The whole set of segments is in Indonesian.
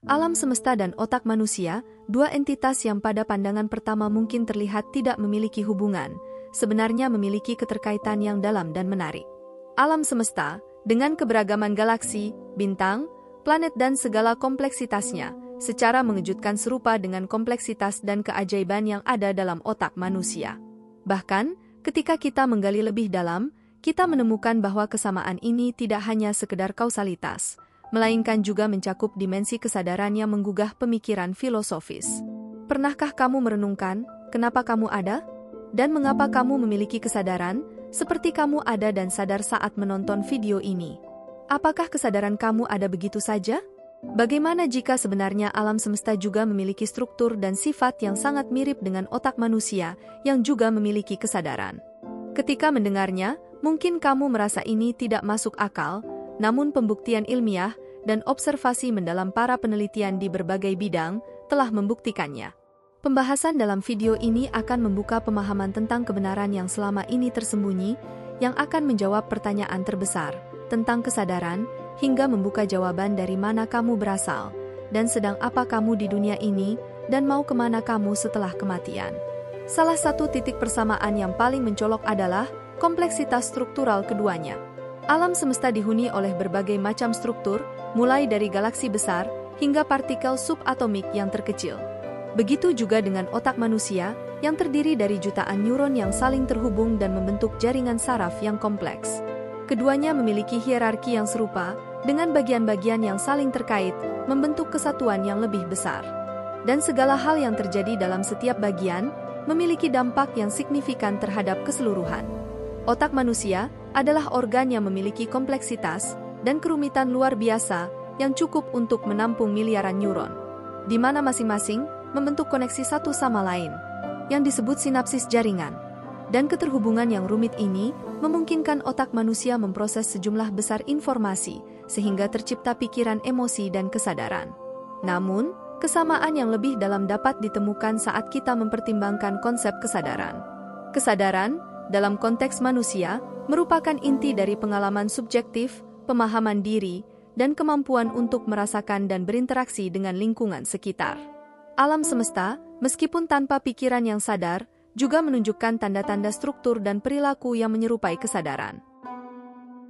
Alam semesta dan otak manusia, dua entitas yang pada pandangan pertama mungkin terlihat tidak memiliki hubungan, sebenarnya memiliki keterkaitan yang dalam dan menarik. Alam semesta, dengan keberagaman galaksi, bintang, planet dan segala kompleksitasnya, secara mengejutkan serupa dengan kompleksitas dan keajaiban yang ada dalam otak manusia. Bahkan, ketika kita menggali lebih dalam, kita menemukan bahwa kesamaan ini tidak hanya sekedar kausalitas, melainkan juga mencakup dimensi kesadaran yang menggugah pemikiran filosofis. Pernahkah kamu merenungkan, kenapa kamu ada? Dan mengapa kamu memiliki kesadaran, seperti kamu ada dan sadar saat menonton video ini? Apakah kesadaran kamu ada begitu saja? Bagaimana jika sebenarnya alam semesta juga memiliki struktur dan sifat yang sangat mirip dengan otak manusia yang juga memiliki kesadaran? Ketika mendengarnya, mungkin kamu merasa ini tidak masuk akal, namun pembuktian ilmiah dan observasi mendalam para penelitian di berbagai bidang telah membuktikannya. Pembahasan dalam video ini akan membuka pemahaman tentang kebenaran yang selama ini tersembunyi, yang akan menjawab pertanyaan terbesar tentang kesadaran, hingga membuka jawaban dari mana kamu berasal, dan sedang apa kamu di dunia ini, dan mau kemana kamu setelah kematian. Salah satu titik persamaan yang paling mencolok adalah kompleksitas struktural keduanya. Alam semesta dihuni oleh berbagai macam struktur, mulai dari galaksi besar hingga partikel subatomik yang terkecil. Begitu juga dengan otak manusia, yang terdiri dari jutaan neuron yang saling terhubung dan membentuk jaringan saraf yang kompleks. Keduanya memiliki hierarki yang serupa, dengan bagian-bagian yang saling terkait, membentuk kesatuan yang lebih besar. Dan segala hal yang terjadi dalam setiap bagian, memiliki dampak yang signifikan terhadap keseluruhan. Otak manusia adalah organ yang memiliki kompleksitas dan kerumitan luar biasa yang cukup untuk menampung miliaran neuron, di mana masing-masing membentuk koneksi satu sama lain, yang disebut sinapsis jaringan. Dan keterhubungan yang rumit ini memungkinkan otak manusia memproses sejumlah besar informasi, sehingga tercipta pikiran, emosi, dan kesadaran. Namun, kesamaan yang lebih dalam dapat ditemukan saat kita mempertimbangkan konsep kesadaran. Kesadaran, dalam konteks manusia, merupakan inti dari pengalaman subjektif, pemahaman diri, dan kemampuan untuk merasakan dan berinteraksi dengan lingkungan sekitar. Alam semesta, meskipun tanpa pikiran yang sadar, juga menunjukkan tanda-tanda struktur dan perilaku yang menyerupai kesadaran.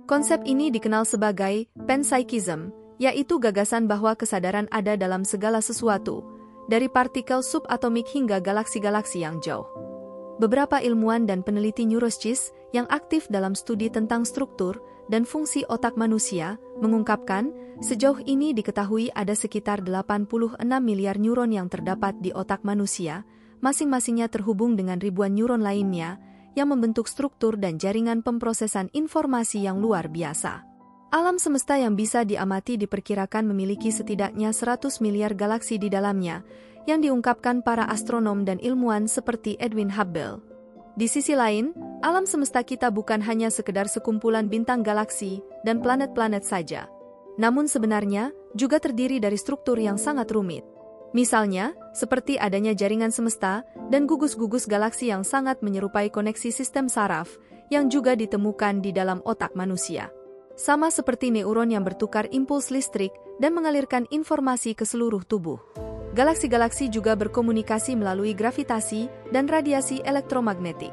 Konsep ini dikenal sebagai panpsychism, yaitu gagasan bahwa kesadaran ada dalam segala sesuatu, dari partikel subatomik hingga galaksi-galaksi yang jauh. Beberapa ilmuwan dan peneliti neuroscience yang aktif dalam studi tentang struktur dan fungsi otak manusia mengungkapkan, sejauh ini diketahui ada sekitar 86 miliar neuron yang terdapat di otak manusia, masing-masingnya terhubung dengan ribuan neuron lainnya yang membentuk struktur dan jaringan pemrosesan informasi yang luar biasa. Alam semesta yang bisa diamati diperkirakan memiliki setidaknya 100 miliar galaksi di dalamnya, yang diungkapkan para astronom dan ilmuwan seperti Edwin Hubble. Di sisi lain, alam semesta kita bukan hanya sekedar sekumpulan bintang galaksi dan planet-planet saja. Namun sebenarnya, juga terdiri dari struktur yang sangat rumit. Misalnya, seperti adanya jaringan semesta dan gugus-gugus galaksi yang sangat menyerupai koneksi sistem saraf, yang juga ditemukan di dalam otak manusia. Sama seperti neuron yang bertukar impuls listrik dan mengalirkan informasi ke seluruh tubuh. Galaksi-galaksi juga berkomunikasi melalui gravitasi dan radiasi elektromagnetik,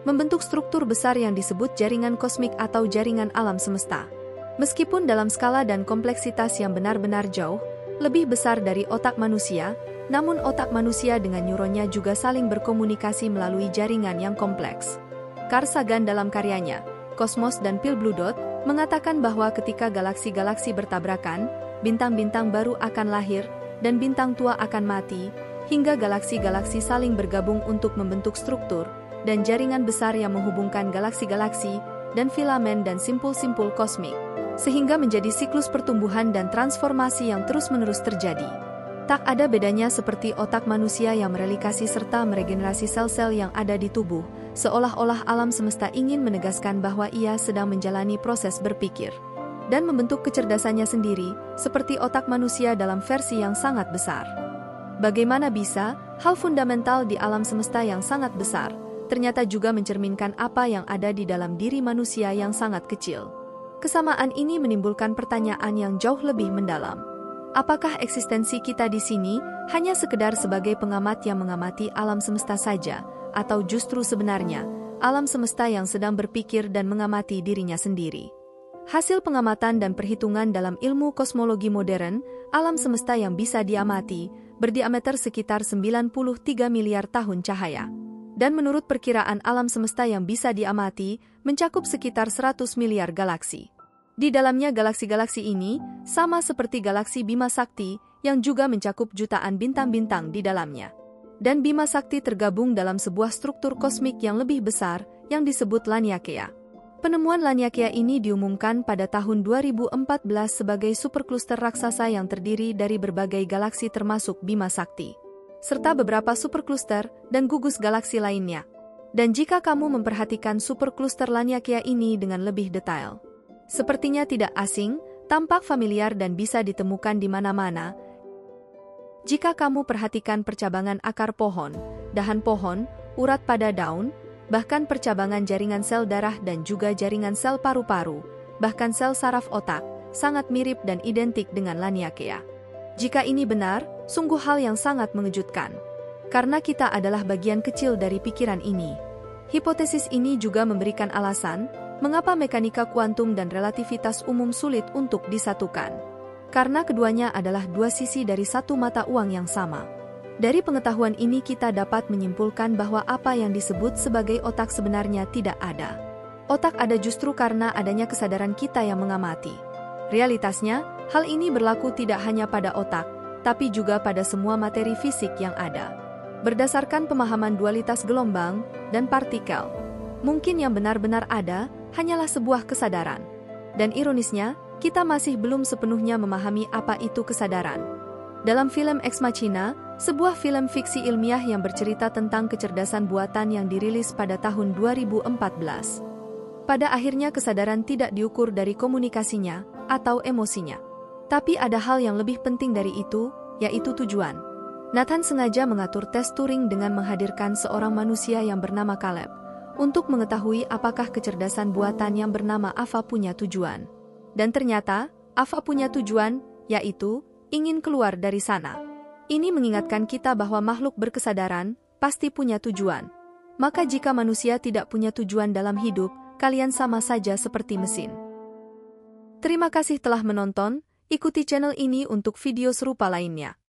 membentuk struktur besar yang disebut jaringan kosmik atau jaringan alam semesta. Meskipun dalam skala dan kompleksitas yang benar-benar jauh, lebih besar dari otak manusia, namun otak manusia dengan neuronnya juga saling berkomunikasi melalui jaringan yang kompleks. Carl Sagan dalam karyanya, Kosmos dan Pale Blue Dot, mengatakan bahwa ketika galaksi-galaksi bertabrakan, bintang-bintang baru akan lahir, dan bintang tua akan mati, hingga galaksi-galaksi saling bergabung untuk membentuk struktur dan jaringan besar yang menghubungkan galaksi-galaksi dan filamen dan simpul-simpul kosmik, sehingga menjadi siklus pertumbuhan dan transformasi yang terus-menerus terjadi. Tak ada bedanya seperti otak manusia yang merelikasi serta meregenerasi sel-sel yang ada di tubuh, seolah-olah alam semesta ingin menegaskan bahwa ia sedang menjalani proses berpikir dan membentuk kecerdasannya sendiri, seperti otak manusia dalam versi yang sangat besar. Bagaimana bisa, hal fundamental di alam semesta yang sangat besar, ternyata juga mencerminkan apa yang ada di dalam diri manusia yang sangat kecil. Kesamaan ini menimbulkan pertanyaan yang jauh lebih mendalam. Apakah eksistensi kita di sini hanya sekedar sebagai pengamat yang mengamati alam semesta saja, atau justru sebenarnya alam semesta yang sedang berpikir dan mengamati dirinya sendiri? Hasil pengamatan dan perhitungan dalam ilmu kosmologi modern, alam semesta yang bisa diamati berdiameter sekitar 93 miliar tahun cahaya. Dan menurut perkiraan alam semesta yang bisa diamati, mencakup sekitar 100 miliar galaksi. Di dalamnya galaksi-galaksi ini, sama seperti galaksi Bima Sakti, yang juga mencakup jutaan bintang-bintang di dalamnya. Dan Bima Sakti tergabung dalam sebuah struktur kosmik yang lebih besar, yang disebut Laniakea. Penemuan Laniakea ini diumumkan pada tahun 2014 sebagai superkluster raksasa yang terdiri dari berbagai galaksi termasuk Bima Sakti, serta beberapa superkluster dan gugus galaksi lainnya. Dan jika kamu memperhatikan superkluster Laniakea ini dengan lebih detail, sepertinya tidak asing, tampak familiar dan bisa ditemukan di mana-mana. Jika kamu perhatikan percabangan akar pohon, dahan pohon, urat pada daun, bahkan percabangan jaringan sel darah dan juga jaringan sel paru-paru, bahkan sel saraf otak, sangat mirip dan identik dengan Laniakea. Jika ini benar, sungguh hal yang sangat mengejutkan. Karena kita adalah bagian kecil dari pikiran ini. Hipotesis ini juga memberikan alasan mengapa mekanika kuantum dan relativitas umum sulit untuk disatukan. Karena keduanya adalah dua sisi dari satu mata uang yang sama. Dari pengetahuan ini kita dapat menyimpulkan bahwa apa yang disebut sebagai otak sebenarnya tidak ada. Otak ada justru karena adanya kesadaran kita yang mengamati. Realitasnya, hal ini berlaku tidak hanya pada otak, tapi juga pada semua materi fisik yang ada. Berdasarkan pemahaman dualitas gelombang dan partikel, mungkin yang benar-benar ada hanyalah sebuah kesadaran. Dan ironisnya, kita masih belum sepenuhnya memahami apa itu kesadaran. Dalam film Ex Machina, sebuah film fiksi ilmiah yang bercerita tentang kecerdasan buatan yang dirilis pada tahun 2014. Pada akhirnya kesadaran tidak diukur dari komunikasinya atau emosinya. Tapi ada hal yang lebih penting dari itu, yaitu tujuan. Nathan sengaja mengatur tes Turing dengan menghadirkan seorang manusia yang bernama Caleb, untuk mengetahui apakah kecerdasan buatan yang bernama Ava punya tujuan. Dan ternyata, Ava punya tujuan, yaitu ingin keluar dari sana. Ini mengingatkan kita bahwa makhluk berkesadaran pasti punya tujuan. Maka jika manusia tidak punya tujuan dalam hidup, kalian sama saja seperti mesin. Terima kasih telah menonton, ikuti channel ini untuk video serupa lainnya.